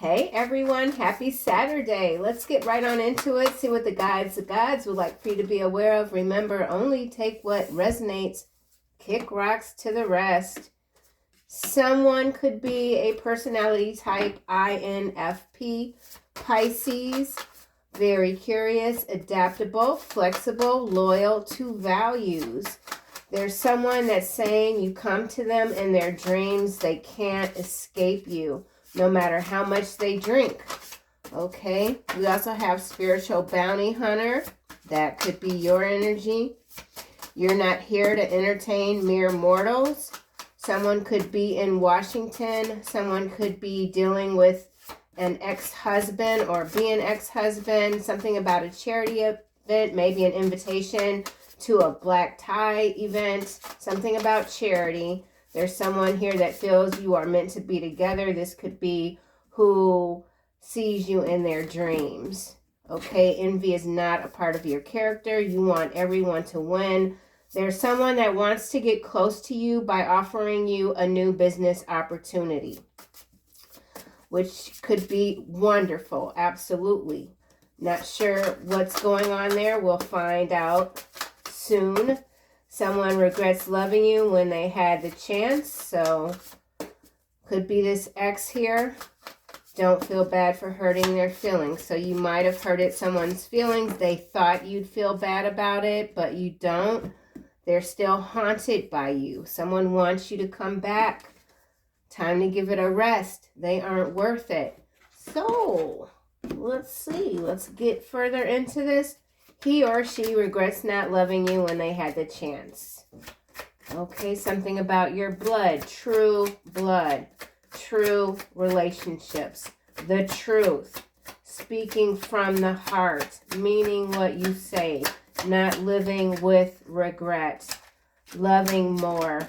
Hey everyone, happy Saturday. Let's get right on into it. See what the gods would like for you to be aware of. Remember, only take what resonates. Kick rocks to the rest. Someone could be a personality type INFP, Pisces, very curious, adaptable, flexible, loyal to values. There's someone that's saying you come to them in their dreams. They can't escape you, no matter how much they drink. Okay, we also have spiritual bounty hunter. That could be your energy. You're not here to entertain mere mortals. Someone could be in Washington. Someone could be dealing with an ex-husband or be an ex-husband. Something about a charity event, maybe an invitation to a black tie event. Something about charity. There's someone here that feels you are meant to be together. This could be who sees you in their dreams. Okay, envy is not a part of your character. You want everyone to win. There's someone that wants to get close to you by offering you a new business opportunity, which could be wonderful. Absolutely. Not sure what's going on there. We'll find out soon. Someone regrets loving you when they had the chance. So could be this ex here. Don't feel bad for hurting their feelings. So you might have hurted someone's feelings. They thought you'd feel bad about it, but you don't. They're still haunted by you. Someone wants you to come back. Time to give it a rest. They aren't worth it. So let's see. Let's get further into this. He or she regrets not loving you when they had the chance. Okay, something about your blood. True blood. True relationships. The truth. Speaking from the heart. Meaning what you say. Not living with regret. Loving more.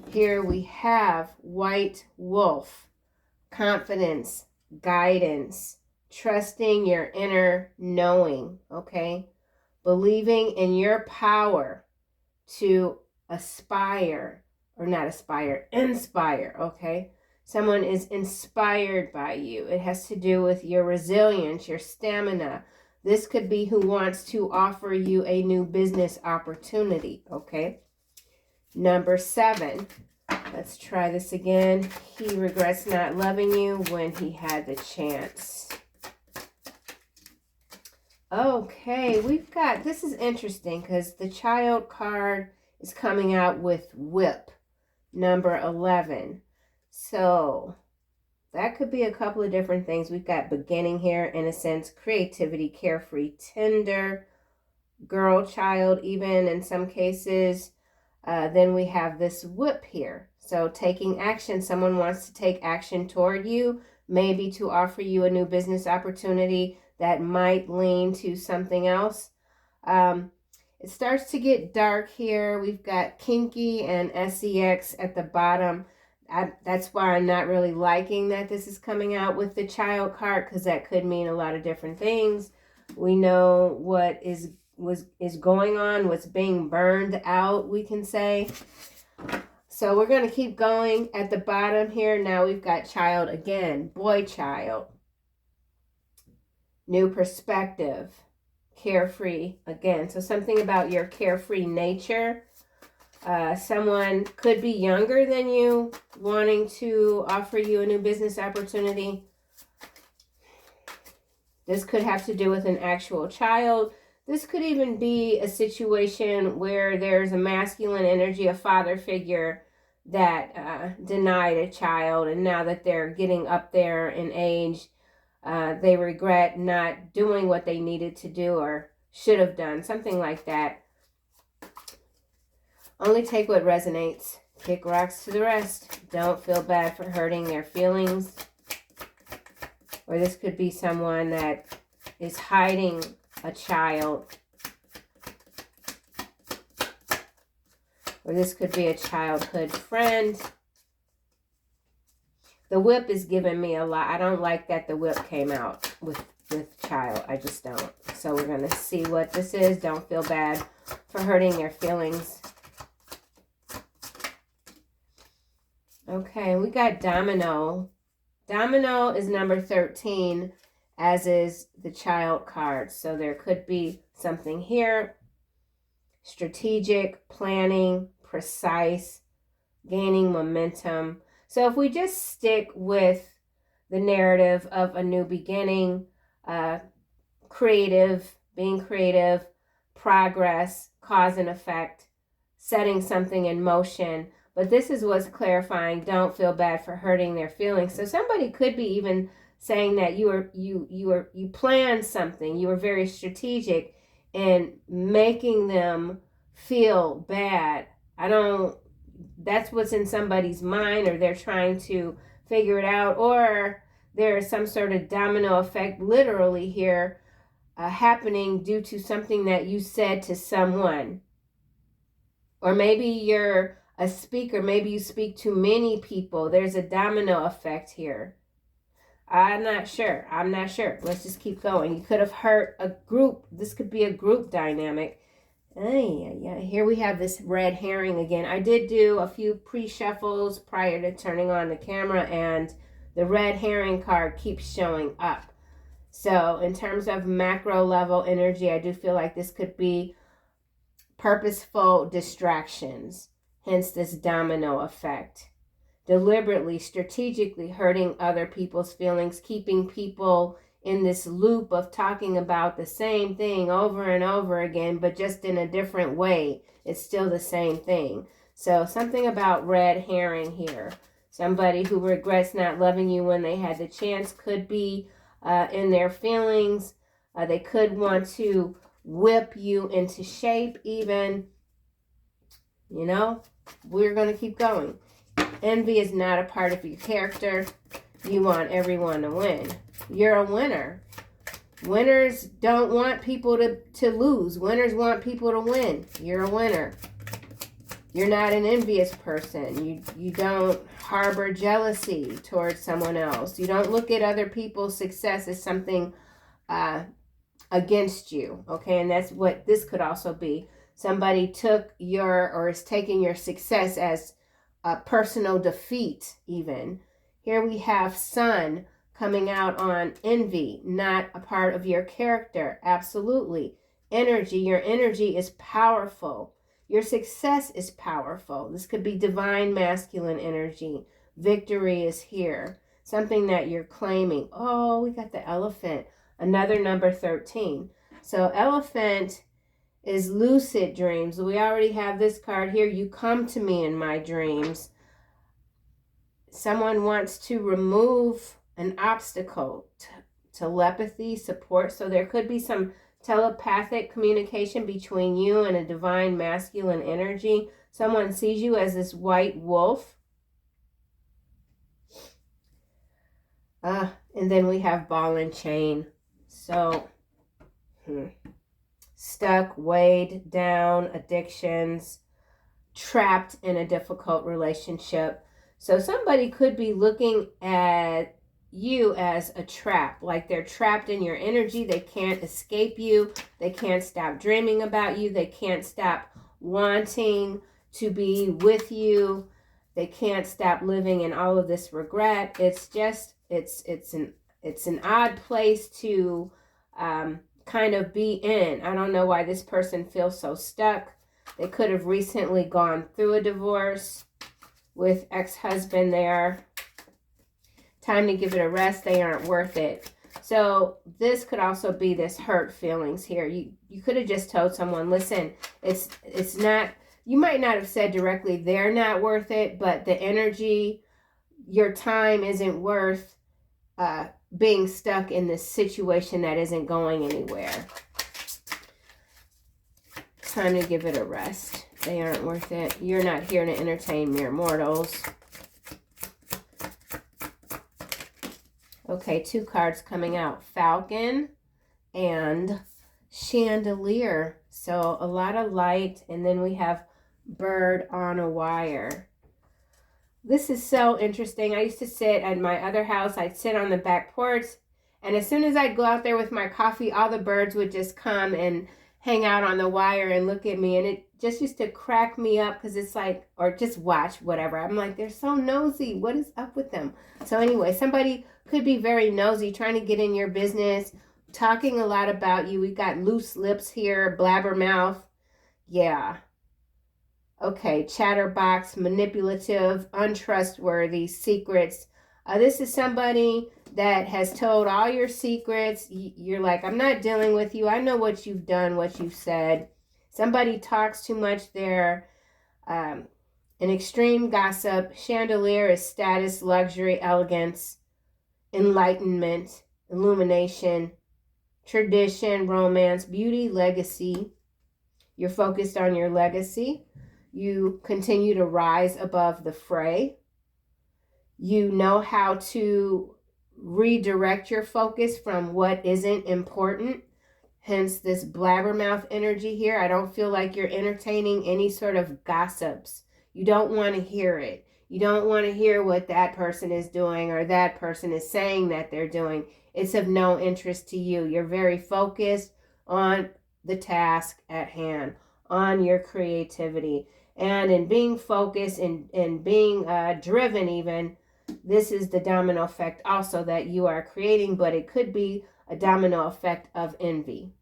Here we have white wolf. Confidence. Guidance. Trusting your inner knowing, okay? Believing in your power to aspire, or not aspire, inspire, okay? Someone is inspired by you. It has to do with your resilience, your stamina. This could be who wants to offer you a new business opportunity, okay? Number 7. Let's try this again. He regrets not loving you when he had the chance. Okay, we've got, this is interesting because the child card is coming out with whip, number 11. So that could be a couple of different things. We've got beginning here, innocence, creativity, carefree, tender, girl, child, even in some cases. Then we have this whip here. So taking action, someone wants to take action toward you, maybe to offer you a new business opportunity that might lean to something else. It starts to get dark here. We've got kinky and sex at the bottom. That's why I'm not really liking that this is coming out with the child card, because that could mean a lot of different things. We know what is going on, what's being burned out, we can say. So we're going to keep going at the bottom here. Now we've got child again, boy child. New perspective, carefree again. So something about your carefree nature. Someone could be younger than you, wanting to offer you a new business opportunity. This could have to do with an actual child. This could even be a situation where there's a masculine energy, a father figure that denied a child, and now that they're getting up there in age, they regret not doing what they needed to do or should have done, something like that. Only take what resonates. Kick rocks to the rest. Don't feel bad for hurting their feelings. Or this could be someone that is hiding a child. Or this could be a childhood friend. The whip is giving me a lot. I don't like that the whip came out with child. I just don't. So we're going to see what this is. Don't feel bad for hurting their feelings. Okay, we got domino. Domino is number 13, as is the Child card. So there could be something here. Strategic, planning, precise, gaining momentum. So if we just stick with the narrative of a new beginning, creative, being creative, progress, cause and effect, setting something in motion. But this is what's clarifying. Don't feel bad for hurting their feelings. So somebody could be even saying that you planned something. You were very strategic in making them feel bad. That's what's in somebody's mind, or they're trying to figure it out, or there is some sort of domino effect literally here happening due to something that you said to someone. Or maybe you're a speaker, maybe you speak to many people. There's a domino effect here. I'm not sure. Let's just keep going. You could have hurt a group. This could be a group dynamic. Here we have this red herring again. I did do a few pre-shuffles prior to turning on the camera, and the red herring card keeps showing up. So in terms of macro level energy, I do feel like this could be purposeful distractions, hence this domino effect. Deliberately, strategically hurting other people's feelings, keeping people in this loop of talking about the same thing over and over again, but just in a different way. It's still the same thing. So something about red herring here. Somebody who regrets not loving you when they had the chance could be in their feelings. They could want to whip you into shape even. You know, we're going to keep going. Envy is not a part of your character. You want everyone to win. You're a winner. Winners don't want people to lose. Winners want people to win. You're a winner. You're not an envious person. You don't harbor jealousy towards someone else. You don't look at other people's success as something against you. Okay, and that's what this could also be. Somebody is taking your success as a personal defeat even. Here we have Sun coming out on envy, not a part of your character. Absolutely. Energy. Your energy is powerful. Your success is powerful. This could be divine masculine energy. Victory is here. Something that you're claiming. Oh, we got the elephant. Another number 13. So elephant is lucid dreams. We already have this card here. You come to me in my dreams. Someone wants to remove an obstacle, telepathy, support. So there could be some telepathic communication between you and a divine masculine energy. Someone sees you as this white wolf. And then we have ball and chain. So, stuck, weighed down, addictions, trapped in a difficult relationship. So somebody could be looking at you as a trap, like they're trapped in your energy. They can't escape you. They can't stop dreaming about you. They can't stop wanting to be with you. They can't stop living in all of this regret. It's just, it's an odd place to kind of be in. I don't know why this person feels so stuck. They could have recently gone through a divorce with ex-husband there. Time to give it a rest. They aren't worth it. So this could also be this hurt feelings here. You could have just told someone, listen, it's not, you might not have said directly they're not worth it, but the energy, your time isn't worth being stuck in this situation that isn't going anywhere. Time to give it a rest. They aren't worth it. You're not here to entertain mere mortals. Okay, 2 cards coming out. Falcon and Chandelier. So a lot of light, and then we have Bird on a Wire. This is so interesting. I used to sit at my other house. I'd sit on the back porch, and as soon as I'd go out there with my coffee, all the birds would just come and hang out on the wire and look at me, and it just used to crack me up because it's like, or just watch whatever. I'm like, they're so nosy. What is up with them? So anyway, somebody could be very nosy, trying to get in your business, talking a lot about you. We got loose lips here, blabbermouth. Yeah. Okay, chatterbox, manipulative, untrustworthy, secrets. This is somebody that has told all your secrets. You're like, I'm not dealing with you. I know what you've done, what you've said. Somebody talks too much there. An extreme gossip. Chandelier is status, luxury, elegance, enlightenment, illumination, tradition, romance, beauty, legacy. You're focused on your legacy. You continue to rise above the fray. You know how to redirect your focus from what isn't important. Hence this blabbermouth energy here. I don't feel like you're entertaining any sort of gossips. You don't want to hear it. You don't want to hear what that person is doing or that person is saying that they're doing. It's of no interest to you. You're very focused on the task at hand, on your creativity. And in being focused and being driven even, this is the domino effect also that you are creating, but it could be a domino effect of envy.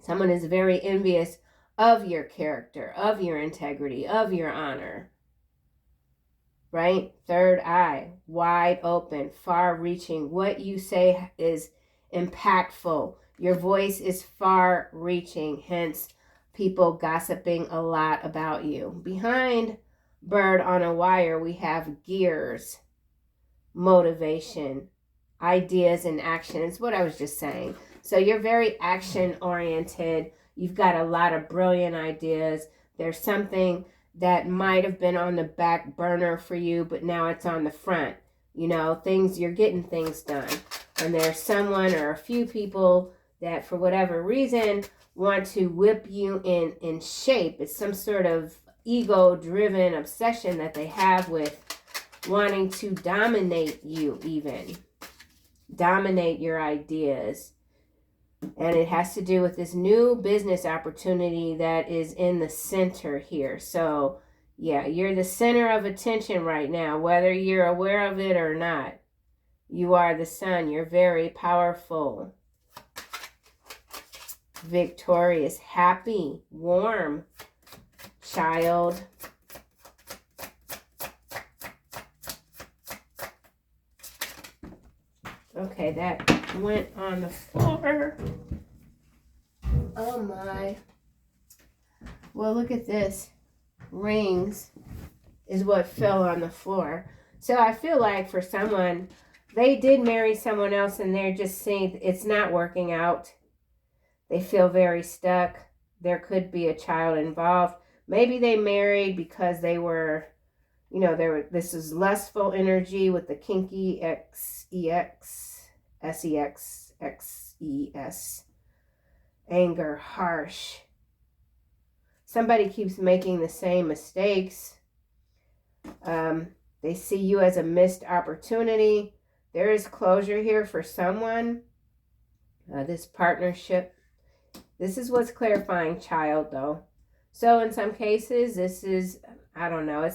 Someone is very envious of your character, of your integrity, of your honor. Right? Third eye, wide open, far reaching. What you say is impactful. Your voice is far reaching, hence people gossiping a lot about you. Behind bird on a wire, we have gears, motivation, ideas and actions. What I was just saying. So you're very action oriented. You've got a lot of brilliant ideas. There's something that might have been on the back burner for you, but now it's on the front. You know, you're getting things done. And there's someone or a few people that for whatever reason want to whip you in shape. It's some sort of ego-driven obsession that they have with wanting to dominate you even. Dominate your ideas. And it has to do with this new business opportunity that is in the center here. So, yeah, you're the center of attention right now, whether you're aware of it or not. You are the sun. You're very powerful. Victorious, happy, warm, child. Okay, that went on the floor. Oh my. Well, look at this. Rings is what fell on the floor. So I feel like for someone, they did marry someone else and they're just seeing it's not working out. They feel very stuck. There could be a child involved. Maybe they married because they were, you know, this is lustful energy with the kinky SEX, anger, harsh. Somebody keeps making the same mistakes. They see you as a missed opportunity. There is closure here for someone. This partnership. This is what's clarifying, child, though. So in some cases, this is, I don't know,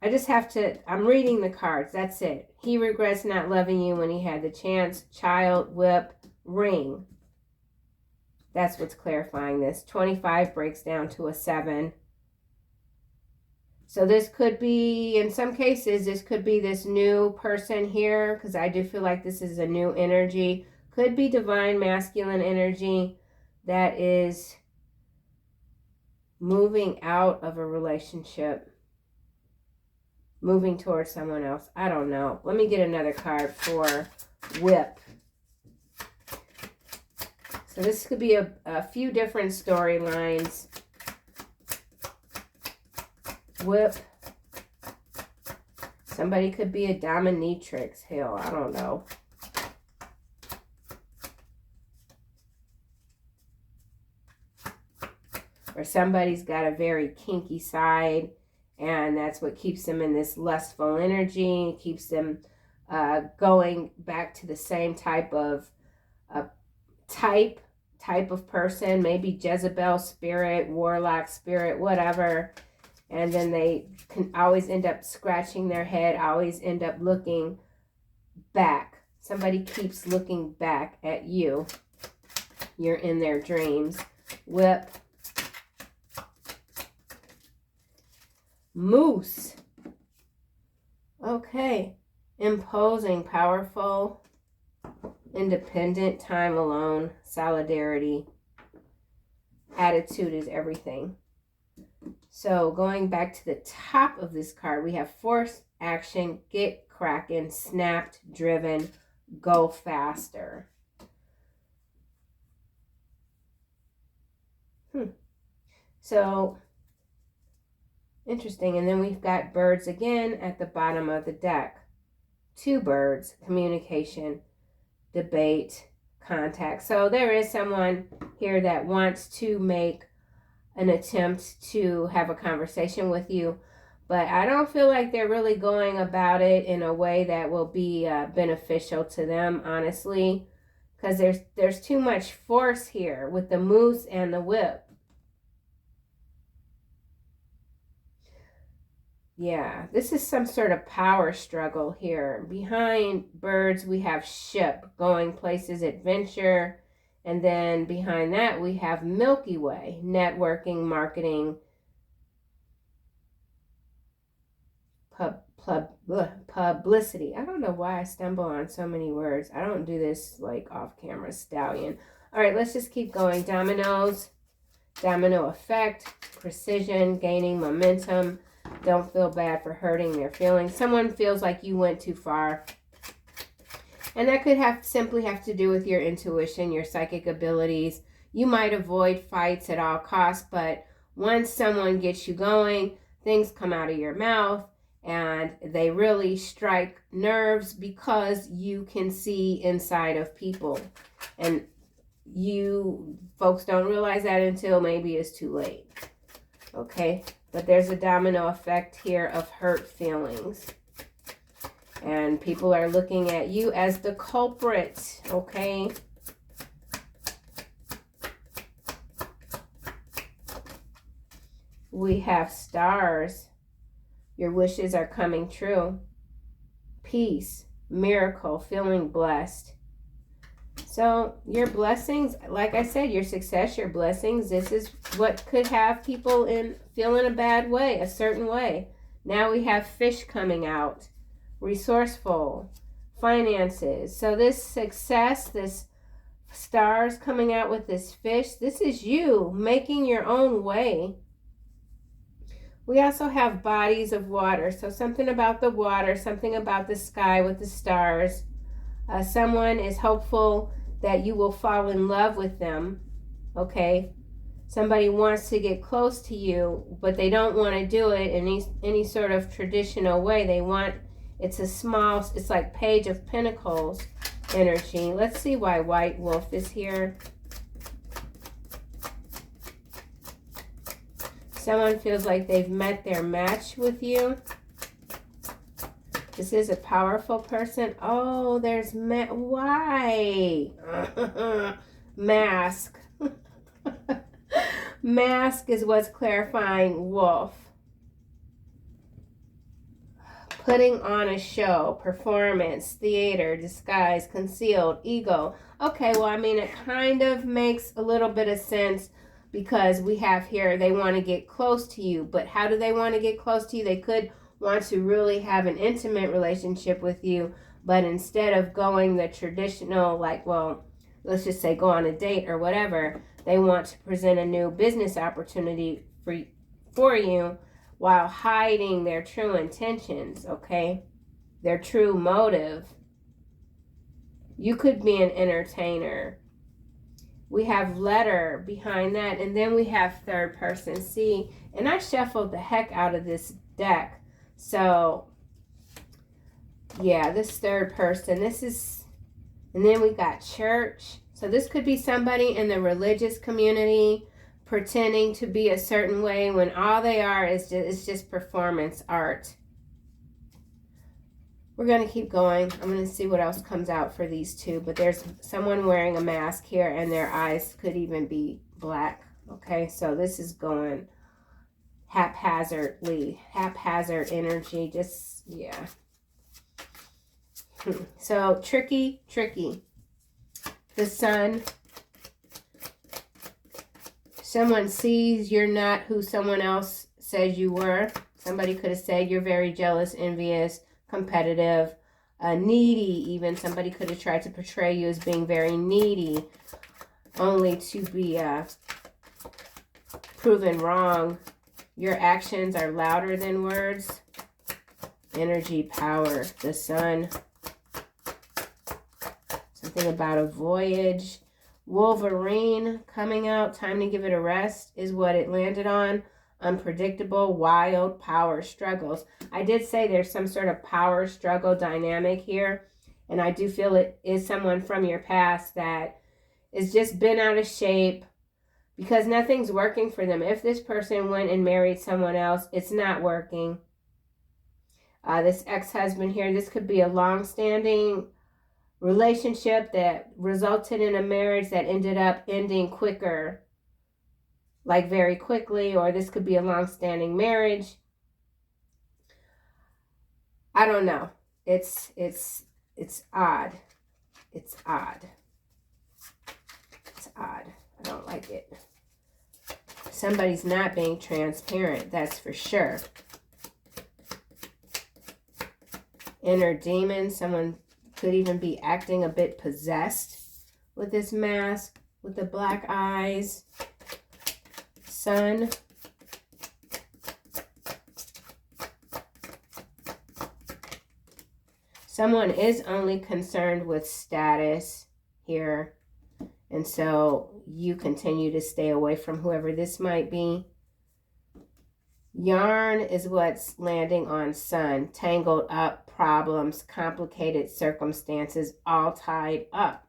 I just have to, I'm reading the cards. That's it. He regrets not loving you when he had the chance. Child, whip, ring. That's what's clarifying this. 25 breaks down to a 7. So this could be, in some cases, this could be this new person here, because I do feel like this is a new energy. Could be divine masculine energy that is moving out of a relationship. Moving towards someone else. I don't know. Let me get another card for whip. So this could be a few different storylines. Whip. Somebody could be a dominatrix. Hell, I don't know. Or somebody's got a very kinky side, and that's what keeps them in this lustful energy, keeps them going back to the same type of type of person, maybe Jezebel spirit, warlock spirit, whatever. And then they can always end up scratching their head, always end up looking back. Somebody keeps looking back at you. You're in their dreams. Whip. Moose. Okay. Imposing, powerful, independent, time alone, solidarity. Attitude is everything. So going back to the top of this card, we have force, action, get cracking, snapped, driven, go faster. So interesting. And then we've got birds again at the bottom of the deck. 2 birds, communication, debate, contact. So there is someone here that wants to make an attempt to have a conversation with you, but I don't feel like they're really going about it in a way that will be beneficial to them, honestly, because there's too much force here with the moose and the whip. Yeah, this is some sort of power struggle here. Behind birds, we have ship, going places, adventure. And then behind that, we have Milky Way, networking, marketing, publicity. I don't know why I stumble on so many words. I don't do this like off camera, stallion. All right, let's just keep going. Dominoes, domino effect, precision, gaining momentum. Don't feel bad for hurting their feelings. Someone feels like you went too far. And that could simply have to do with your intuition, your psychic abilities. You might avoid fights at all costs, but once someone gets you going, things come out of your mouth and they really strike nerves because you can see inside of people. And you folks don't realize that until maybe it's too late. Okay, but there's a domino effect here of hurt feelings. And people are looking at you as the culprit, okay? We have stars. Your wishes are coming true. Peace, miracle, feeling blessed. So your blessings, like I said, your success, your blessings, this is what could have people feeling a bad way, a certain way. Now we have fish coming out. Resourceful, finances. So this success, this stars coming out with this fish, this is you making your own way. We also have bodies of water. So something about the water, something about the sky with the stars. Someone is hopeful that you will fall in love with them. Okay. Somebody wants to get close to you, but they don't want to do it in any sort of traditional way. They want, it's like Page of Pentacles energy. Let's see why White Wolf is here. Someone feels like they've met their match with you. This is a powerful person. Oh, there's why? Mask. Mask is what's clarifying wolf. Putting on a show, performance, theater, disguise, concealed, ego. Okay, well, I mean, it kind of makes a little bit of sense because we have here, they want to get close to you. But how do they want to get close to you? They could want to really have an intimate relationship with you, but instead of going the traditional, like, well, let's just say go on a date or whatever, they want to present a new business opportunity for you while hiding their true intentions, okay? Their true motive. You could be an entertainer. We have letter behind that, and then we have third person. See, and I shuffled the heck out of this deck. So, yeah, this third person, this is, and then we got church. So this could be somebody in the religious community pretending to be a certain way when all they are is just performance art. We're going to keep going. I'm going to see what else comes out for these two. But there's someone wearing a mask here, and their eyes could even be black. Okay, so this is going haphazardly. Haphazard energy. Just, yeah. So, tricky, tricky. The sun. Someone sees you're not who someone else says you were. Somebody could have said you're very jealous, envious, competitive, needy even. Somebody could have tried to portray you as being very needy, only to be proven wrong. Your actions are louder than words. Energy, power, the sun. Something about a voyage. Wolverine coming out. Time to give it a rest is what it landed on. Unpredictable, wild power struggles. I did say there's some sort of power struggle dynamic here. And I do feel it is someone from your past that is just been out of shape because nothing's working for them. If this person went and married someone else, it's not working. This ex-husband here, this could be a long-standing relationship that resulted in a marriage that ended up ending quicker, like very quickly, or this could be a long-standing marriage. I don't know. It's odd. It's odd. It's odd. I don't like it. Somebody's not being transparent, that's for sure. Inner demon, someone could even be acting a bit possessed with this mask, with the black eyes. Sun. Someone is only concerned with status here. And so you continue to stay away from whoever this might be. Yarn is what's landing on sun. Tangled up, problems, complicated circumstances, all tied up.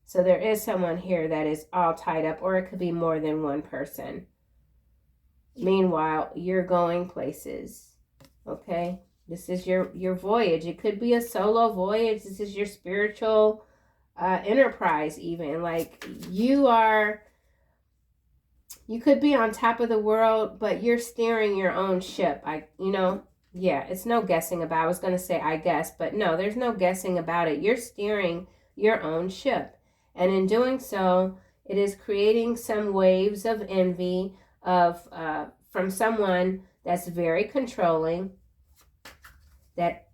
So there is someone here that is all tied up, or it could be more than one person. Meanwhile, you're going places, okay? This is your voyage. It could be a solo voyage. This is your spiritual enterprise even. Like you could be on top of the world, but you're steering your own ship. Yeah, it's no guessing about. I was going to say I guess, but no, there's no guessing about it. You're steering your own ship. And in doing so, it is creating some waves of envy from someone that's very controlling, that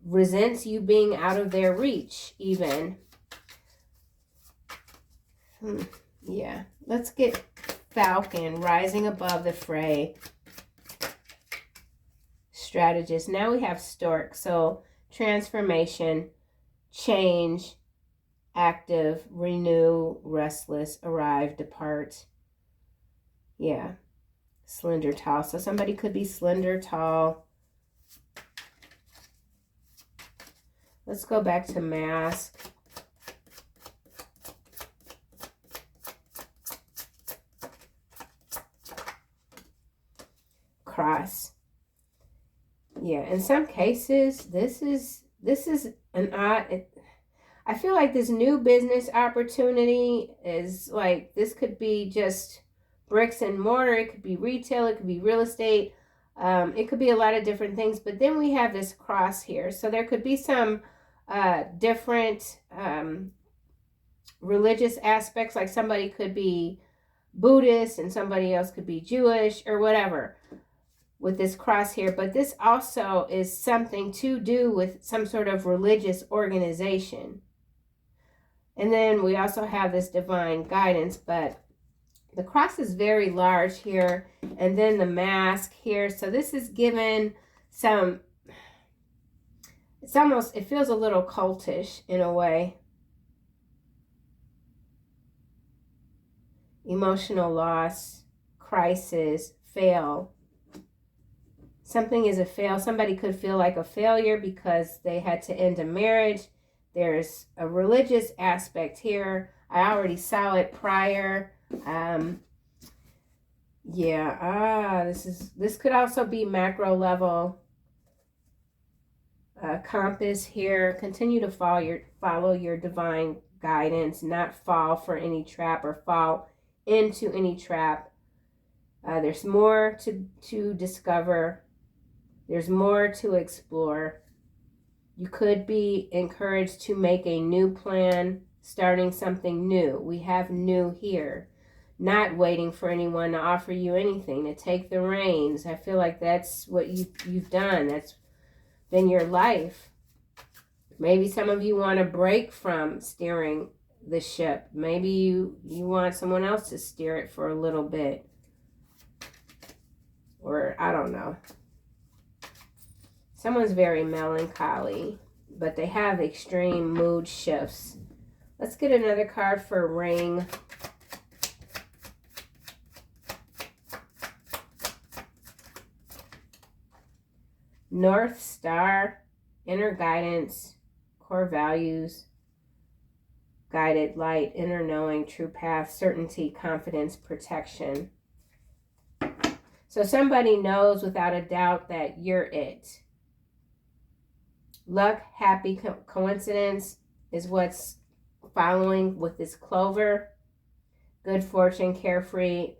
resents you being out of their reach even. Yeah, let's get Falcon, rising above the fray. Strategist. Now we have Stork. So transformation, change, active, renew, restless, arrive, depart. Yeah. Slender, tall. So somebody could be slender, tall. Let's go back to mask. Cross. Yeah, in some cases, this is an odd. I feel like this new business opportunity is like, this could be just bricks and mortar. It could be retail. It could be real estate. It could be a lot of different things. But then we have this cross here. So there could be some different religious aspects. Like somebody could be Buddhist and somebody else could be Jewish or whatever with this cross here. But this also is something to do with some sort of religious organization. And then we also have this divine guidance, but the cross is very large here. And then the mask here. So this is given some, it feels a little cultish in a way. Emotional loss, crisis, fail. Something is a fail. Somebody could feel like a failure because they had to end a marriage. There's a religious aspect here. I already saw it prior. This could also be macro level. compass here. Continue to follow your divine guidance, not fall for any trap or fall into any trap. There's more to discover. There's more to explore. You could be encouraged to make a new plan, starting something new. We have new here. Not waiting for anyone to offer you anything, to take the reins. I feel like that's what you've done. That's been your life. Maybe some of you want to break from steering the ship. Maybe you want someone else to steer it for a little bit. Or I don't know. Someone's very melancholy, but they have extreme mood shifts. Let's get another card for ring. North Star, inner guidance, core values, guided light, inner knowing, true path, certainty, confidence, protection. So somebody knows without a doubt that you're it. Luck, happy coincidence is what's following with this clover. Good fortune, carefree.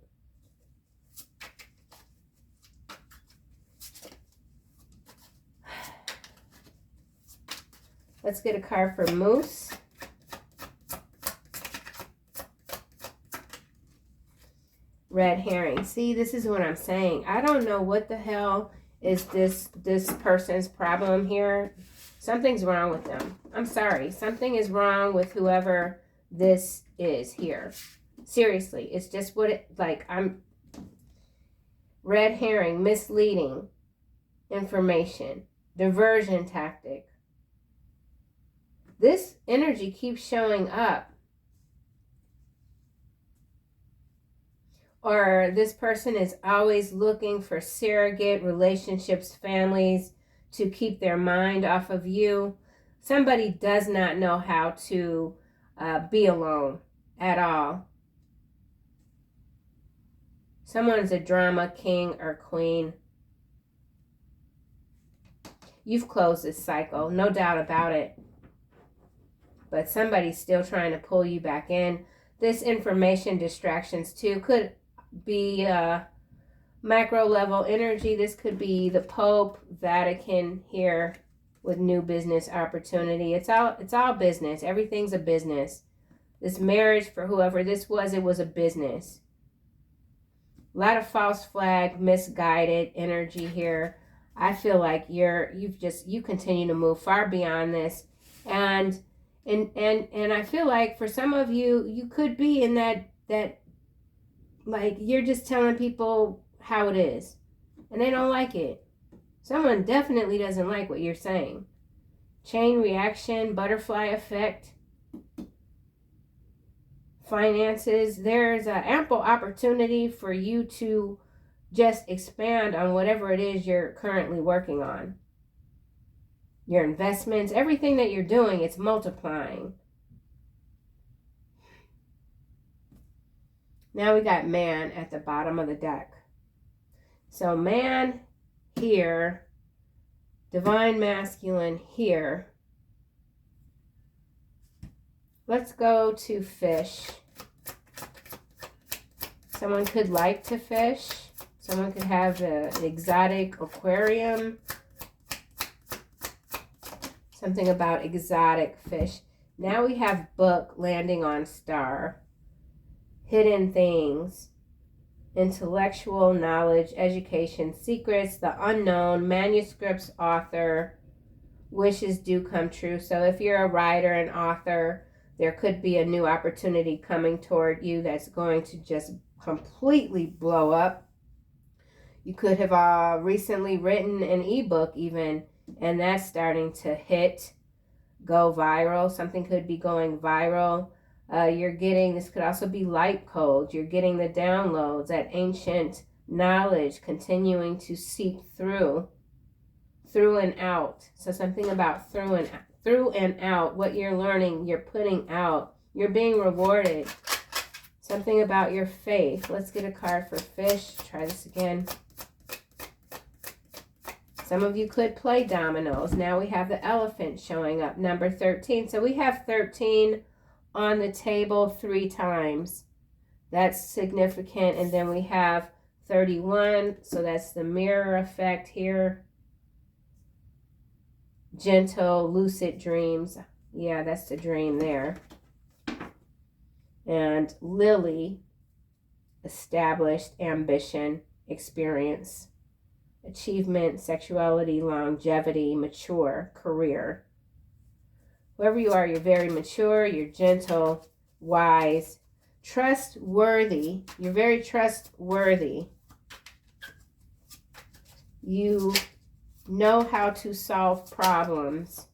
Let's get a card for Moose. Red herring. See, this is what I'm saying. I don't know what the hell is this person's problem here. Something's wrong with them. I'm sorry. Something is wrong with whoever this is here. Seriously. It's just what it, like, red herring, misleading information, diversion tactic. This energy keeps showing up. Or this person is always looking for surrogate relationships, families, to keep their mind off of you. Somebody does not know how to be alone at all. Someone's a drama king or queen. You've closed this cycle, no doubt about it. But somebody's still trying to pull you back in. This information distractions too could be macro level energy. This could be the Pope, Vatican here with new business opportunity. It's all business. Everything's a business. This marriage, for whoever this was, it was a business. A lot of false flag, misguided energy here. I feel like you continue to move far beyond this. And I feel like for some of you, you could be in that like you're just telling people how it is and they don't like it. Someone definitely doesn't like what you're saying. Chain reaction, butterfly effect, finances. There's an ample opportunity for you to just expand on whatever it is you're currently working on. Your investments, everything that you're doing, it's multiplying. Now we got man at the bottom of the deck. So man here, divine masculine here. Let's go to fish. Someone could like to fish. Someone could have an exotic aquarium. Something about exotic fish. Now we have book landing on star. Hidden things. Intellectual knowledge, education, secrets, the unknown, manuscripts, author, wishes do come true. So if you're a writer and author, there could be a new opportunity coming toward you that's going to just completely blow up. You could have recently written an ebook even, and that's starting to go viral. Something could be going viral. You're getting, this could also be light codes. You're getting the downloads, that ancient knowledge continuing to seep through and out. So something about through and out, what you're learning, you're putting out, you're being rewarded. Something about your faith. Let's get a card for fish. Try this again. Some of you could play dominoes. Now we have the elephant showing up, number 13. So we have 13 on the table 3 times. That's significant. And then we have 31. So that's the mirror effect here. Gentle, lucid dreams. Yeah, that's the dream there. And Lily, established, ambition, experience, achievement, sexuality, longevity, mature, career. Whoever you are, you're very mature, you're gentle, wise, trustworthy. You're very trustworthy. You know how to solve problems.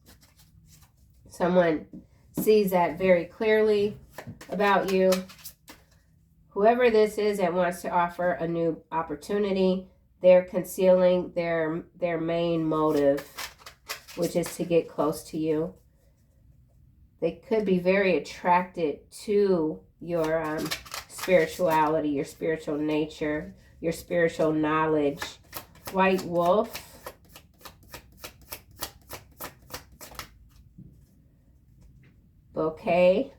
Someone sees that very clearly about you. Whoever this is that wants to offer a new opportunity, they're concealing their main motive, which is to get close to you. They could be very attracted to your spirituality, your spiritual nature, your spiritual knowledge. White wolf. Bouquet,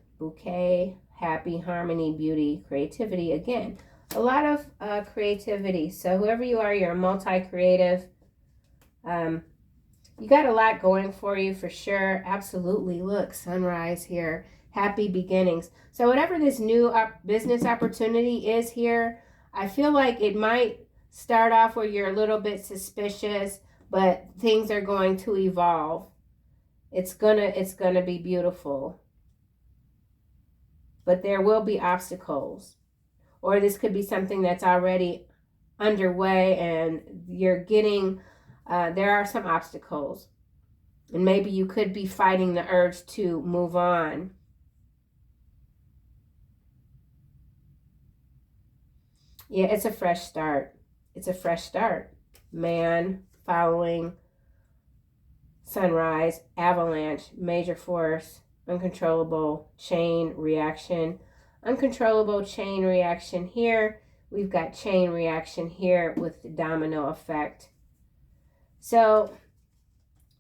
happy, harmony, beauty, creativity. Again, a lot of creativity. So whoever you are, you're a multi-creative. You got a lot going for you for sure. Absolutely. Look, sunrise here. Happy beginnings. So whatever this new business opportunity is here, I feel like it might start off where you're a little bit suspicious, but things are going to evolve. It's gonna be beautiful. But there will be obstacles. Or this could be something that's already underway and you're getting, there are some obstacles. And maybe you could be fighting the urge to move on. Yeah, it's a fresh start. It's a fresh start. Man, following, sunrise, avalanche, major force, uncontrollable chain reaction. Uncontrollable chain reaction here. We've got chain reaction here with the domino effect. So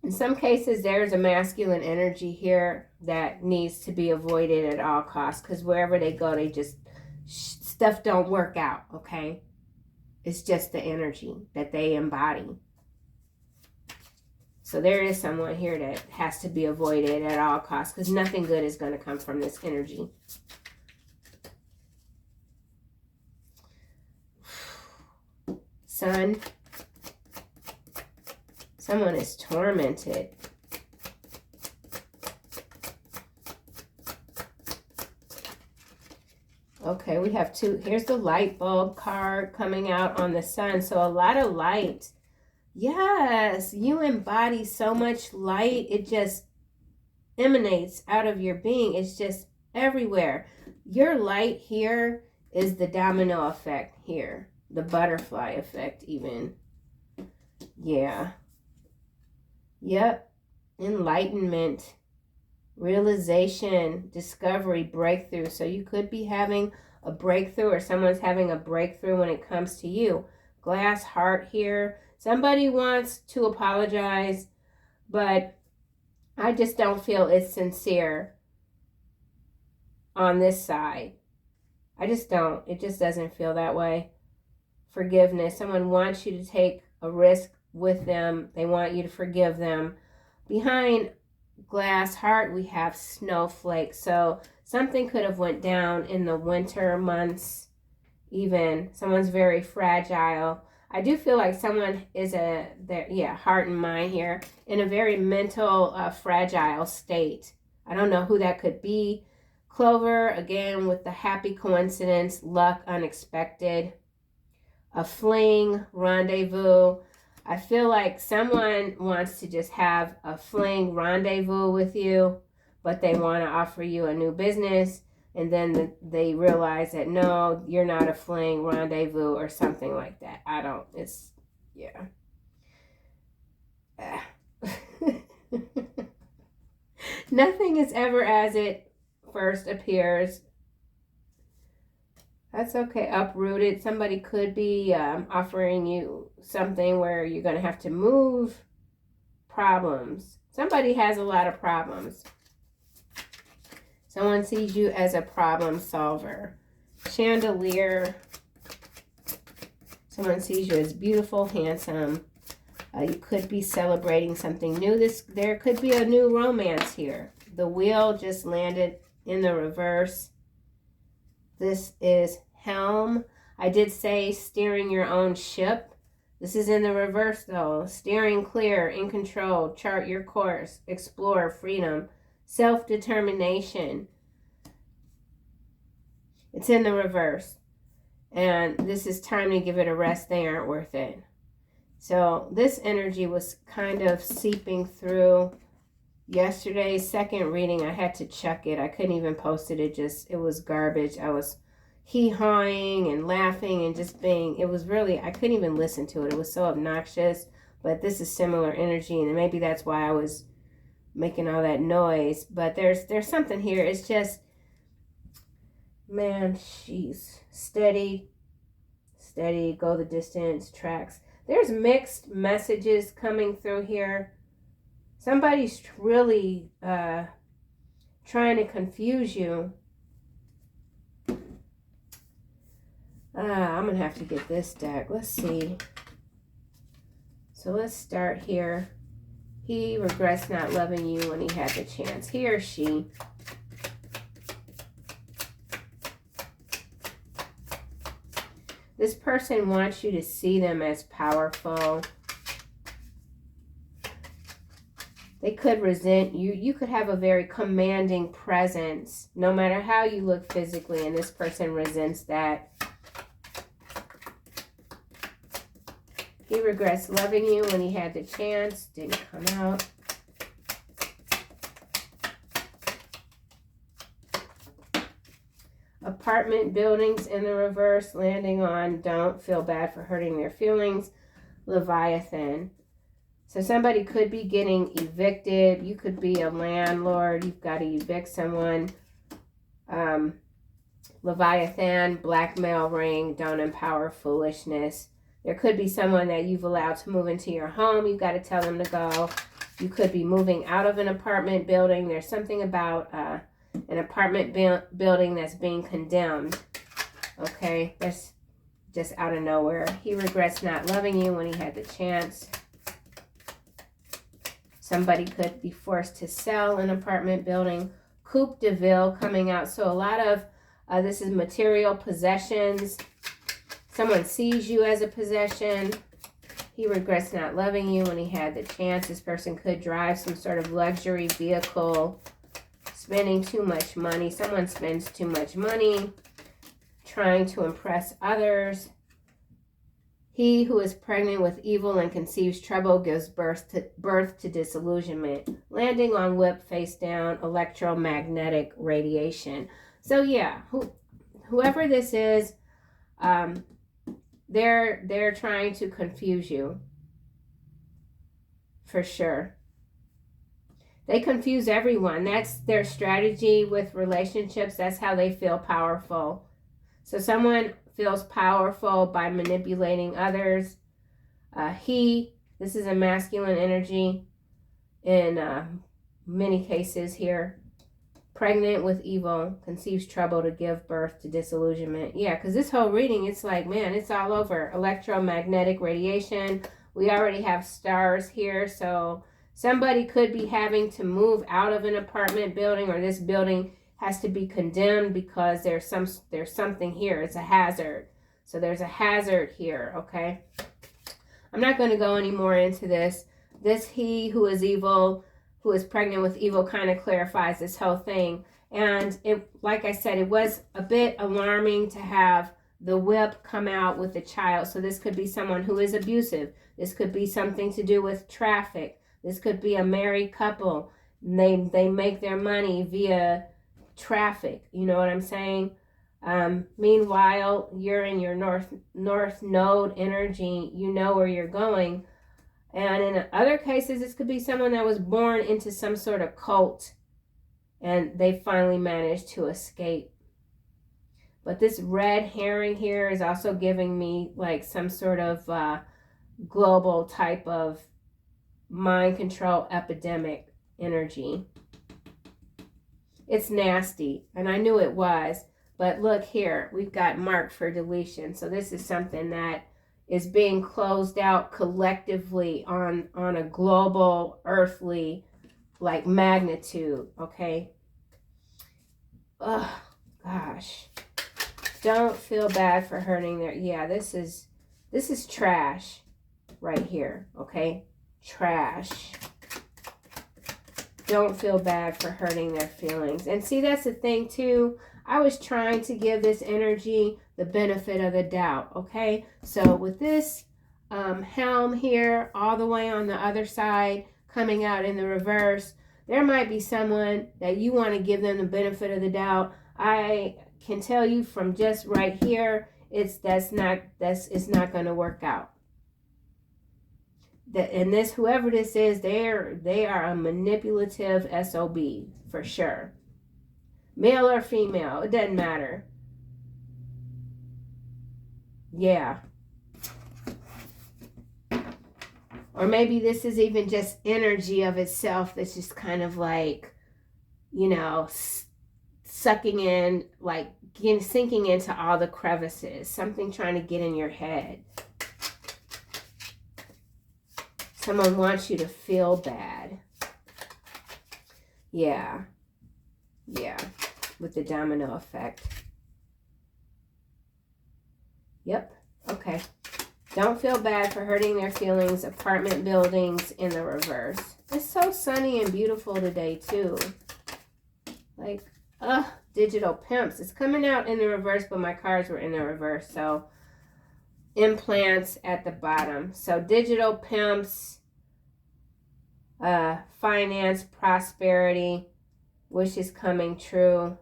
in some cases, there's a masculine energy here that needs to be avoided at all costs, because wherever they go, they just, stuff don't work out, okay? It's just the energy that they embody. So there is someone here that has to be avoided at all costs, because nothing good is going to come from this energy. Sun. Someone is tormented. Okay, we have 2. Here's the light bulb card coming out on the sun. So a lot of light. Yes, you embody so much light. It just emanates out of your being. It's just everywhere. Your light here is the domino effect here. The butterfly effect even. Yeah. Yep. Enlightenment. Realization. Discovery. Breakthrough. So you could be having a breakthrough, or someone's having a breakthrough when it comes to you. Glass heart here. Somebody wants to apologize, but I just don't feel it's sincere on this side. I just don't. It just doesn't feel that way. Forgiveness. Someone wants you to take a risk with them. They want you to forgive them. Behind glass heart, we have snowflake. So something could have went down in the winter months. Even someone's very fragile. I do feel like someone is heart and mind here, in a very mental, fragile state. I don't know who that could be. Clover, again, with the happy coincidence, luck, unexpected. A fling, rendezvous. I feel like someone wants to just have a fling rendezvous with you, but they want to offer you a new business. And then they realize that, no, you're not a fling rendezvous or something like that. Yeah. Nothing is ever as it first appears. That's okay. Uprooted. Somebody could be offering you something where you're going to have to move. Problems. Somebody has a lot of problems. Someone sees you as a problem solver. Chandelier. Someone sees you as beautiful, handsome. You could be celebrating something new. There could be a new romance here. The wheel just landed in the reverse. This is helm. I did say steering your own ship. This is in the reverse though. Steering clear, in control, chart your course, explore, freedom, self-determination. It's in the reverse. And this is time to give it a rest. They aren't worth it. So this energy was kind of seeping through. Yesterday's second reading, I had to check it. I couldn't even post it. It was garbage. I was hee-hawing and laughing and just being, it was really, I couldn't even listen to it. It was so obnoxious. But this is similar energy, and maybe that's why I was making all that noise. But there's something here. It's just, man, she's steady, go the distance, tracks. There's mixed messages coming through here. Somebody's really trying to confuse you. I'm going to have to get this deck. Let's see. So let's start here. He regrets not loving you when he had the chance. He or she. This person wants you to see them as powerful. They could resent you. You could have a very commanding presence, no matter how you look physically, and this person resents that. He regrets loving you when he had the chance. Didn't come out. Apartment buildings in the reverse, landing on don't feel bad for hurting their feelings. Leviathan. So somebody could be getting evicted. You could be a landlord. You've got to evict someone. Leviathan, blackmail ring, don't empower foolishness. There could be someone that you've allowed to move into your home. You've got to tell them to go. You could be moving out of an apartment building. There's something about an apartment building that's being condemned. Okay, that's just out of nowhere. He regrets not loving you when he had the chance. Somebody could be forced to sell an apartment building. Coupe de Ville coming out. So a lot of this is material possessions. Someone sees you as a possession. He regrets not loving you when he had the chance. This person could drive some sort of luxury vehicle. Spending too much money. Someone spends too much money. Trying to impress others. He who is pregnant with evil and conceives trouble gives birth to disillusionment. Landing on whip face down, electromagnetic radiation. So yeah, whoever this is, they're trying to confuse you. For sure. They confuse everyone. That's their strategy with relationships. That's how they feel powerful. So someone feels powerful by manipulating others. This is a masculine energy in many cases here. Pregnant with evil, conceives trouble to give birth to disillusionment. Yeah, because this whole reading, it's like, man, it's all over. Electromagnetic radiation. We already have stars here, so somebody could be having to move out of an apartment building, or this building has to be condemned because there's something here. It's a hazard. So there's a hazard here, okay? I'm not going to go any more into this. This he who is evil, who is pregnant with evil, kind of clarifies this whole thing. And it, like I said, it was a bit alarming to have the whip come out with the child. So this could be someone who is abusive. This could be something to do with traffic. This could be a married couple. They make their money via traffic. You know what I'm saying? Meanwhile, you're in your north node energy. You know where you're going. And in other cases, this could be someone that was born into some sort of cult and they finally managed to escape. But this red herring here is also giving me like some sort of global type of mind control epidemic energy. It's nasty, and I knew it was. But look here, we've got marked for deletion. So this is something that is being closed out collectively on a global, earthly, like magnitude, okay? Oh, gosh. Don't feel bad for hurting their, yeah, this is trash right here, okay? Trash. Don't feel bad for hurting their feelings. And see, that's the thing too. I was trying to give this energy the benefit of the doubt, okay? So with this helm here, all the way on the other side, coming out in the reverse, there might be someone that you want to give them the benefit of the doubt. I can tell you from just right here, it's not going to work out. And this, whoever this is, they are a manipulative SOB for sure. Male or female, it doesn't matter. Yeah. Or maybe this is even just energy of itself that's just kind of like, you know, sucking in, like sinking into all the crevices. Something trying to get in your head. Someone wants you to feel bad. Yeah. Yeah. With the domino effect. Yep. Okay. Don't feel bad for hurting their feelings. Apartment buildings in the reverse. It's so sunny and beautiful today too. Like, digital pimps. It's coming out in the reverse, but my cards were in the reverse. So, implants at the bottom. So, digital pimps, finance, prosperity, wishes coming true.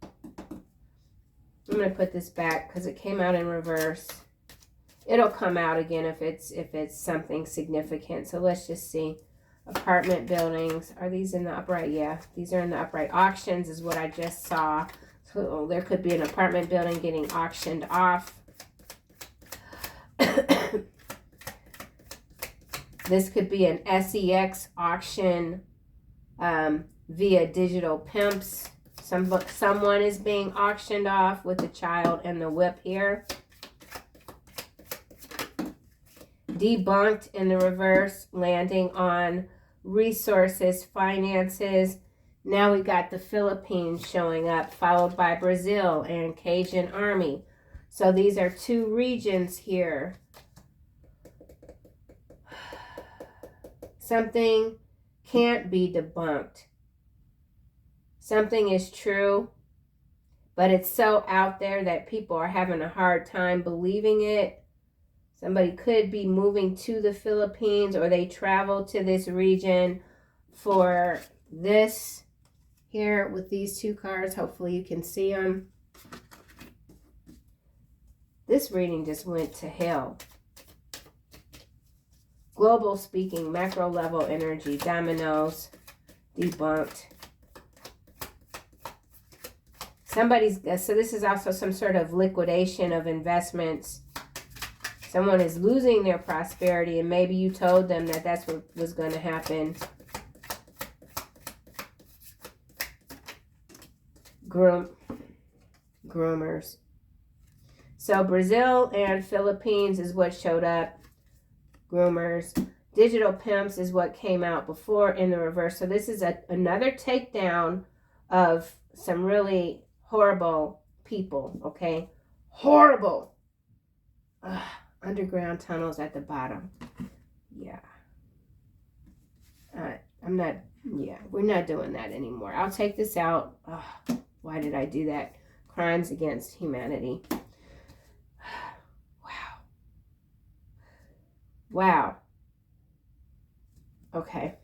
I'm going to put this back because it came out in reverse. It'll come out again if it's something significant. So let's just see. Apartment buildings. Are these in the upright? Yeah, these are in the upright. Auctions is what I just saw. So there could be an apartment building getting auctioned off. This could be an SEX auction via digital pimps. Someone is being auctioned off with the child and the whip here. Debunked in the reverse, landing on resources, finances. Now we got the Philippines showing up, followed by Brazil and Cajun Army. So these are two regions here. Something can't be debunked. Something is true, but it's so out there that people are having a hard time believing it. Somebody could be moving to the Philippines, or they travel to this region for this here with these two cards. Hopefully you can see them. This reading just went to hell. Global speaking, macro level energy, dominoes, debunked. So this is also some sort of liquidation of investments. Someone is losing their prosperity, and maybe you told them that that's what was going to happen. Groomers. So Brazil and Philippines is what showed up. Groomers. Digital pimps is what came out before in the reverse. So this is another takedown of some really horrible people, okay? Horrible. Underground tunnels at the bottom. Yeah. We're not doing that anymore. I'll take this out. Why did I do that? Crimes against humanity. Wow. Okay.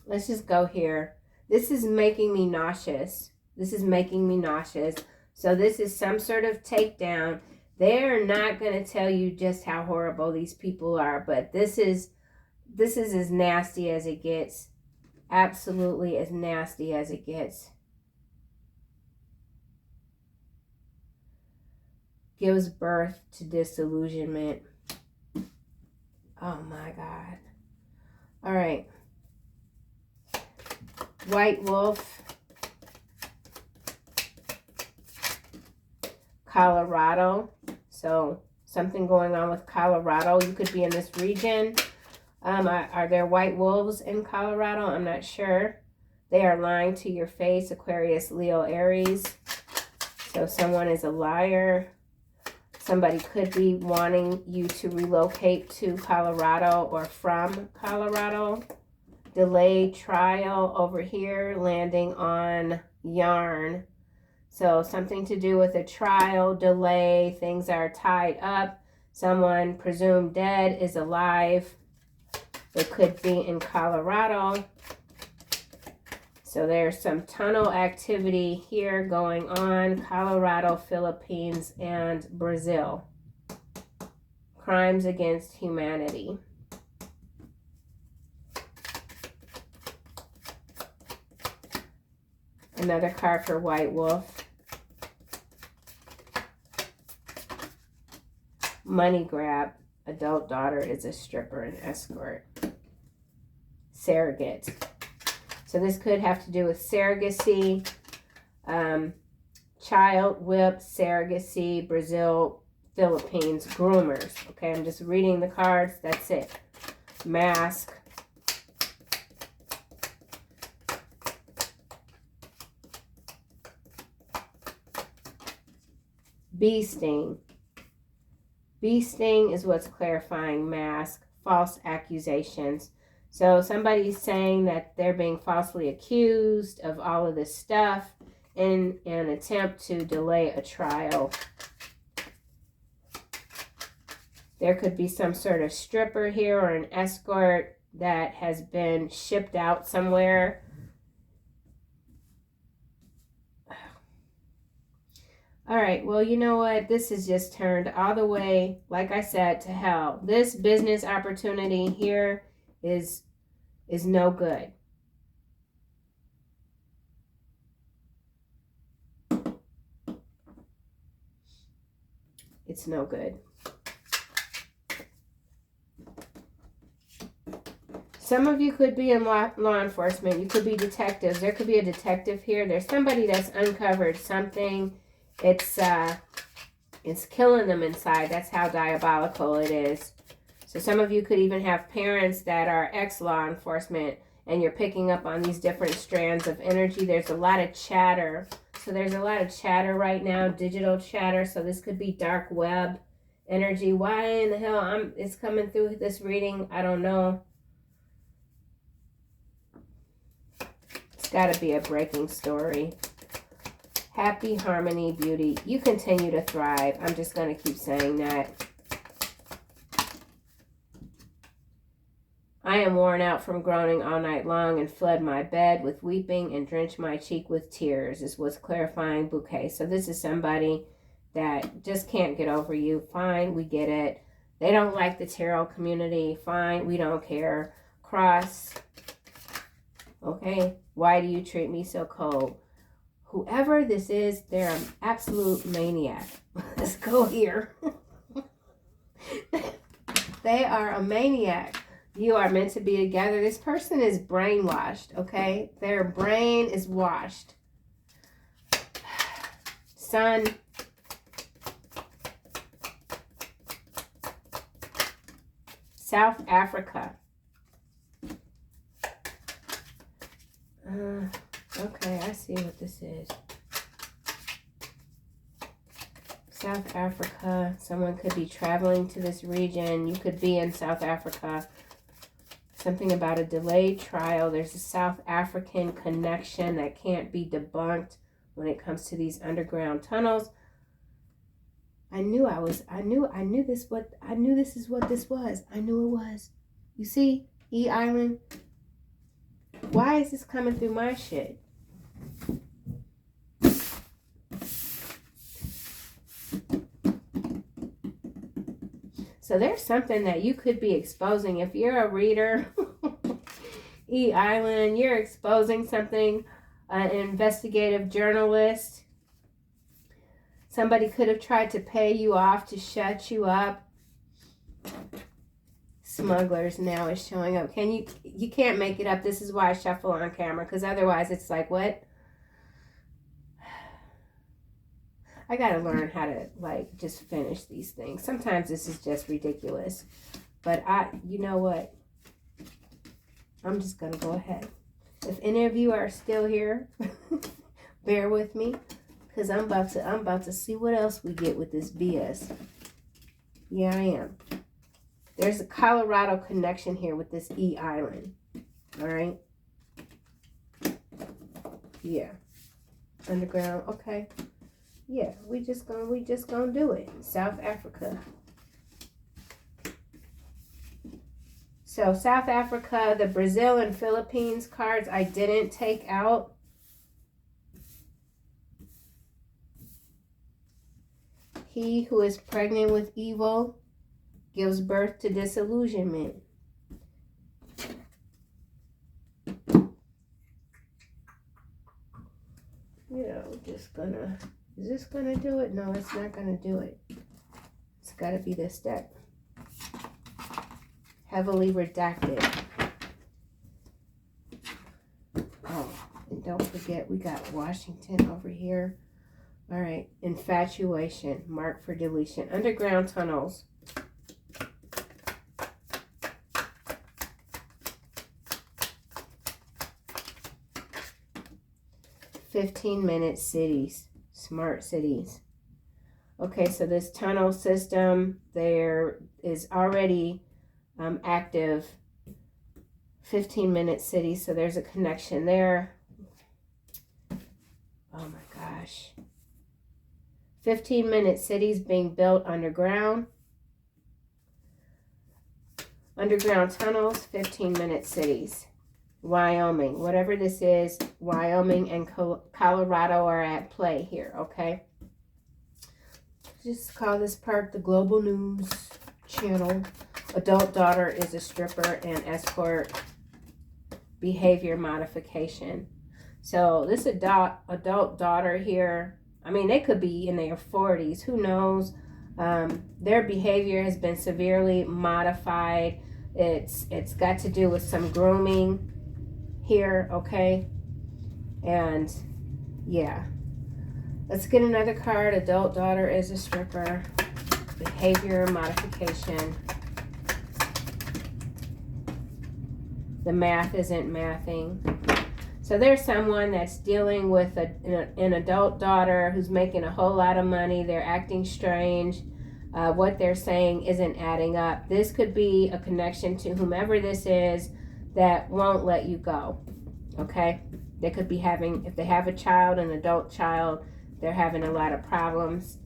Let's just go here. This is making me nauseous. So this is some sort of takedown. They're not going to tell you just how horrible these people are, but this is as nasty as it gets. Absolutely as nasty as it gets. gives birth to disillusionment. Oh my God. All right. White wolf. Colorado. So something going on with Colorado. You could be in this region. Are there white wolves in Colorado? I'm not sure. They are lying to your face. Aquarius, Leo, Aries. So someone is a liar. Somebody could be wanting you to relocate to Colorado or from Colorado. Delayed trial over here, landing on yarn. So something to do with a trial, delay, things are tied up. Someone presumed dead is alive. It could be in Colorado. So there's some tunnel activity here going on. Colorado, Philippines, and Brazil. Crimes against humanity. Another card for White Wolf. Money grab. Adult daughter is a stripper and escort. Surrogate. So this could have to do with surrogacy, child whip, surrogacy, Brazil, Philippines, groomers. Okay, I'm just reading the cards. That's it. Mask. Bee sting. Bee sting is what's clarifying. Mask. False accusations. So somebody's saying that they're being falsely accused of all of this stuff in an attempt to delay a trial. There could be some sort of stripper here or an escort that has been shipped out somewhere. All right, well, you know what? This has just turned all the way, like I said, to hell. This business opportunity here is no good. It's no good. Some of you could be in law enforcement. You could be detectives. There could be a detective here. There's somebody that's uncovered something. It's killing them inside. That's how diabolical it is. So some of you could even have parents that are ex-law enforcement, and you're picking up on these different strands of energy. There's a lot of chatter. So there's a lot of chatter right now, digital chatter. So this could be dark web energy. Why in the hell it's coming through this reading? I don't know. It's got to be a breaking story. Happy, harmony, beauty. You continue to thrive. I'm just going to keep saying that. I am worn out from groaning all night long and fled my bed with weeping and drenched my cheek with tears, is what's clarifying bouquet. So this is somebody that just can't get over you. Fine, we get it. They don't like the tarot community. Fine, we don't care. Cross. Okay, why do you treat me so cold? Whoever this is, they're an absolute maniac. Let's go here. They are a maniac. You are meant to be together. This person is brainwashed, okay? Their brain is washed. Sun. South Africa. Okay, I see what this is. South Africa. Someone could be traveling to this region. You could be in South Africa. Something about a delayed trial. There's a South African connection that can't be debunked when it comes to these underground tunnels. I knew this is what this was. I knew it was. You see, E Island. Why is this coming through my shit? So there's something that you could be exposing. If you're a reader, E Island, you're exposing something, an investigative journalist. Somebody could have tried to pay you off to shut you up. Smugglers now is showing up. You can't make it up. This is why I shuffle on camera, because otherwise it's like, what? I gotta learn how to like just finish these things. Sometimes this is just ridiculous. But you know what? I'm just gonna go ahead. If any of you are still here, bear with me, because I'm about to see what else we get with this BS. Yeah, I am. There's a Colorado connection here with this E Island. All right. Yeah. Underground. Okay. Yeah, we just gonna do it. South Africa. So South Africa, the Brazil and Philippines cards I didn't take out. He who is pregnant with evil gives birth to disillusionment. Is this gonna do it? No, it's not gonna do it. It's gotta be this deck. Heavily redacted. Oh, and don't forget we got Washington over here. All right, infatuation, mark for deletion. Underground tunnels. "15-minute cities, smart cities." Okay, so this tunnel system there is already active. 15-minute cities, so there's a connection there. Oh my gosh. 15-minute cities being built underground. Underground tunnels, 15-minute cities. Wyoming, whatever this is, Wyoming and Colorado are at play here, okay? Just call this part the Global News Channel. Adult daughter is a stripper and escort behavior modification. So this adult daughter here, I mean, they could be in their 40s, who knows? Their behavior has been severely modified. It's got to do with some grooming here, okay? And yeah, let's get another card. Adult daughter is a stripper, behavior modification. The math isn't mathing. So there's someone that's dealing with an adult daughter who's making a whole lot of money. They're acting strange. What they're saying isn't adding up. This could be a connection to whomever this is that won't let you go, okay? They could be having, if they have a child, an adult child, they're having a lot of problems,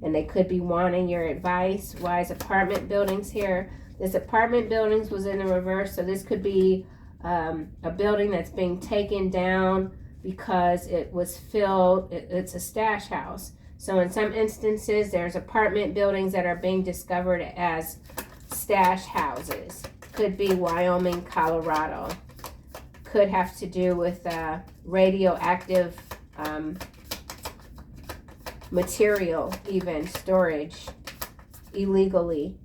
and they could be wanting your advice. Why is apartment buildings here? This apartment buildings was in the reverse, so this could be a building that's being taken down because it was filled, it's a stash house. So in some instances, there's apartment buildings that are being discovered as stash houses. Could be Wyoming, Colorado. Could have to do with radioactive material, even storage illegally.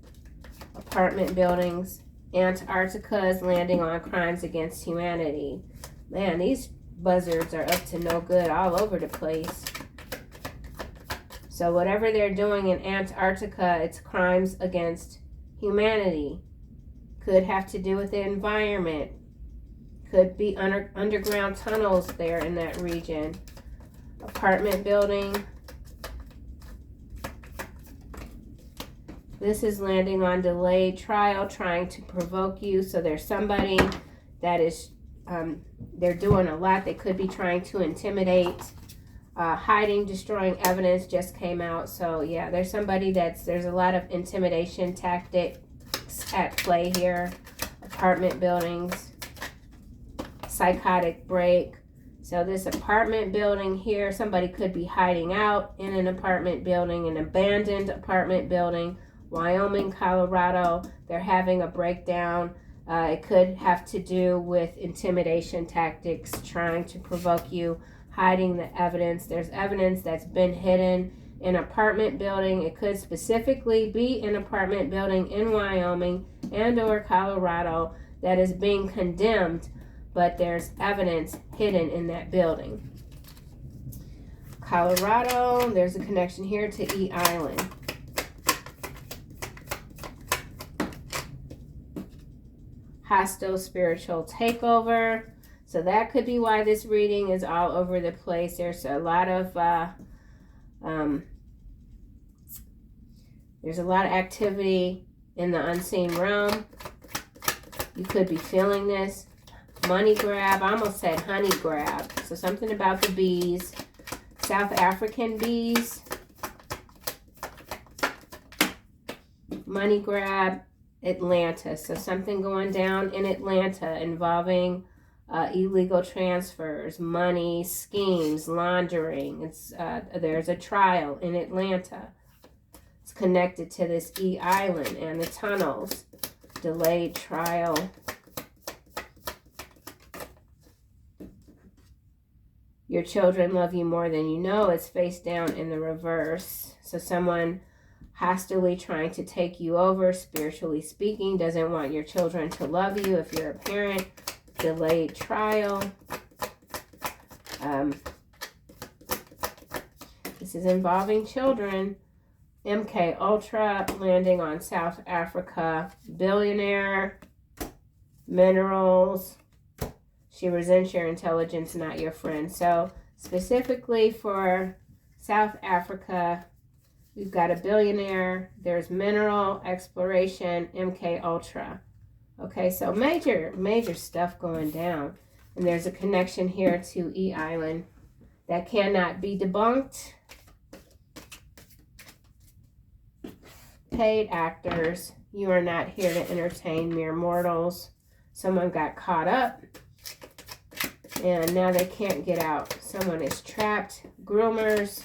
Apartment buildings. Antarctica is landing on crimes against humanity. Man, these buzzards are up to no good all over the place. So whatever they're doing in Antarctica, it's crimes against humanity. Could have to do with the environment. Could be underground tunnels there in that region. Apartment building. This is landing on delayed trial, trying to provoke you. So there's somebody that is, they're doing a lot. They could be trying to intimidate. Hiding, destroying evidence just came out. So yeah, there's somebody there's a lot of intimidation tactics at play here. Apartment buildings. Psychotic break. So this apartment building here, somebody could be hiding out in an apartment building, an abandoned apartment building. Wyoming, Colorado, they're having a breakdown. It could have to do with intimidation tactics, trying to provoke you, hiding the evidence. There's evidence that's been hidden an apartment building. It could specifically be an apartment building in Wyoming and or Colorado that is being condemned, but there's evidence hidden in that building. Colorado, there's a connection here to E Island. Hostile spiritual takeover. So that could be why this reading is all over the place. There's a lot of activity in the unseen realm. You could be feeling this. Money grab. I almost said honey grab. So something about the bees. South African bees. Money grab. Atlanta. So something going down in Atlanta involving illegal transfers, money, schemes, laundering. There's a trial in Atlanta. It's connected to this E Island and the tunnels. Delayed trial. Your children love you more than you know. It's face down in the reverse. So someone hostilely trying to take you over, spiritually speaking, doesn't want your children to love you if you're a parent. Delayed trial. This is involving children. MK Ultra landing on South Africa. Billionaire. Minerals. She resents your intelligence, not your friend. So specifically for South Africa, we've got a billionaire. There's mineral exploration, MK Ultra. Okay, so major stuff going down. And there's a connection here to E Island that cannot be debunked. Paid actors, you are not here to entertain mere mortals. Someone got caught up and now they can't get out. Someone is trapped. Groomers.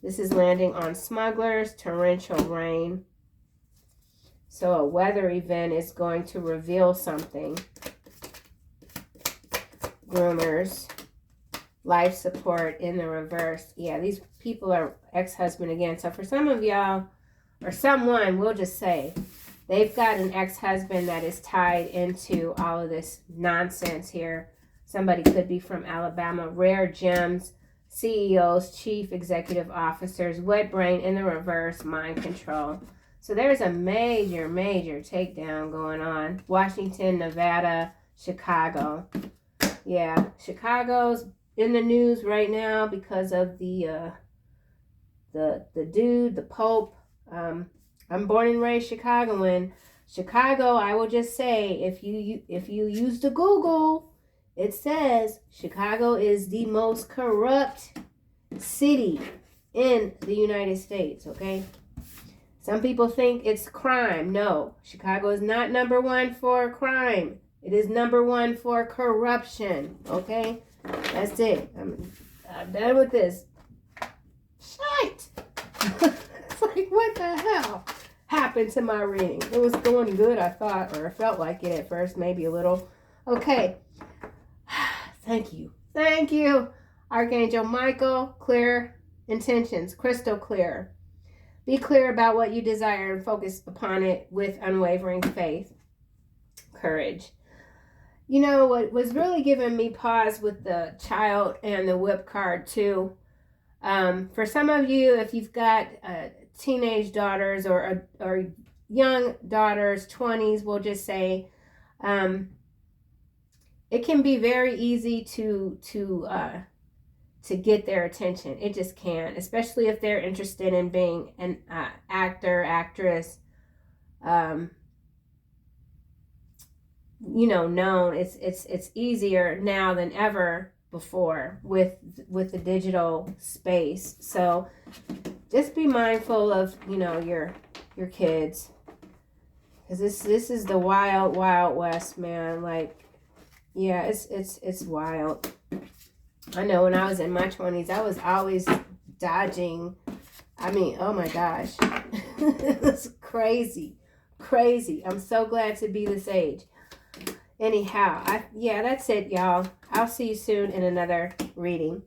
This is landing on smugglers. Torrential rain. So a weather event is going to reveal something. Groomers. Life support in the reverse. Yeah, these people are ex-husband again. So for some of y'all, or someone, we'll just say, they've got an ex-husband that is tied into all of this nonsense here. Somebody could be from Alabama. Rare gems, CEOs, chief executive officers, wet brain in the reverse, mind control. So there's a major takedown going on. Washington, Nevada, Chicago. Yeah, Chicago's in the news right now because of the dude, the Pope. I'm born and raised Chicagoan. Chicago, I will just say, if you use the Google, it says Chicago is the most corrupt city in the United States, okay? Some people think it's crime. No, Chicago is not number one for crime. It is number one for corruption, okay? That's it. I'm done with this. Shite! It's like, what the hell happened to my reading? It was going good, I thought, or I felt like it at first, maybe a little. Okay. Thank you. Thank you. Archangel Michael, clear intentions, crystal clear. Be clear about what you desire and focus upon it with unwavering faith. Courage. You know, what was really giving me pause with the child and the whip card too. For some of you, if you've got teenage daughters or young daughters, 20s, we'll just say, it can be very easy to get their attention. It just can, especially if they're interested in being an actor, actress, known. It's easier now than ever before with the digital space. So just be mindful of your kids, because this is the wild west, man. Like, yeah, it's wild. I know when I was in my 20s, I was always dodging. I mean, oh my gosh. It's crazy. I'm so glad to be this age. Anyhow, that's it, y'all. I'll see you soon in another reading.